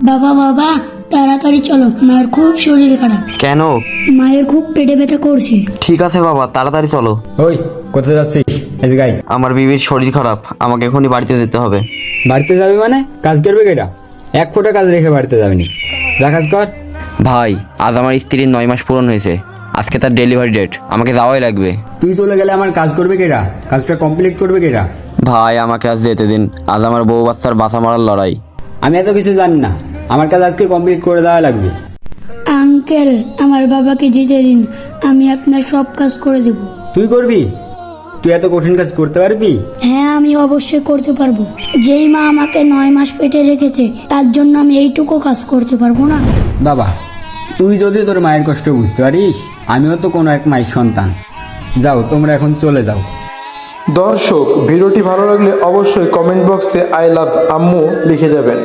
বাবা বাবা তাড়াতাড়ি চলো, মায়ের খুব শরীর খারাপ। কেন? মায়ের খুব পেটে ব্যথা করছে। ঠিক আছে বাবা, তাড়াতাড়ি চলো। ওই কোথায় যাচ্ছিস? এদিকে আয়। আমার বিবির শরীর খারাপ, আমাকে এখনই বাড়িতে যেতে হবে। বাড়িতে যাবি মানে? কাজ করবে কেটা? এক ফোঁটা কাজ রেখে বাড়িতে যাবিনি, যা কাজ কর। ভাই, আজ আমার স্ত্রীর 9 মাস পূরণ হয়েছে, আজকে তার ডেলিভারি ডেট, আমাকে যাওয়াই লাগবে। তুই চলে গেলে আমার কাজ করবে কেটা? কাজটা কমপ্লিট করবে কেটা? ভাই আমাকে আজ যেতে দিন, আজ আমার বউ বাচ্চার বাঁচা মারার লড়াই। আমি এত কিছু জানি না, আমার কাজ আজকে কমপ্লিট করে দেওয়া লাগবে। আঙ্কেল, আমার বাবাকে যেতে দিন, আমি আপনার সব কাজ করে দেব। তুই করবি? তুই এত কঠিন কাজ করতে পারবি? হ্যাঁ, আমি অবশ্যই করতে পারবো। যেই মা আমাকে 9 মাস পেটে রেখেছে, তার জন্য আমি এইটুকু কাজ করতে পারবো না? বাবা, তুই যদি তোর মায়ের কষ্ট বুঝতে পারিস, আমিও তো কোনো এক মায়ের সন্তান। যাও, তোমরা এখন চলে যাও। দর্শক, ভিডিওটি ভালো লাগলে অবশ্যই কমেন্ট বক্সে আই লাভ আম্মু লিখে যাবেন।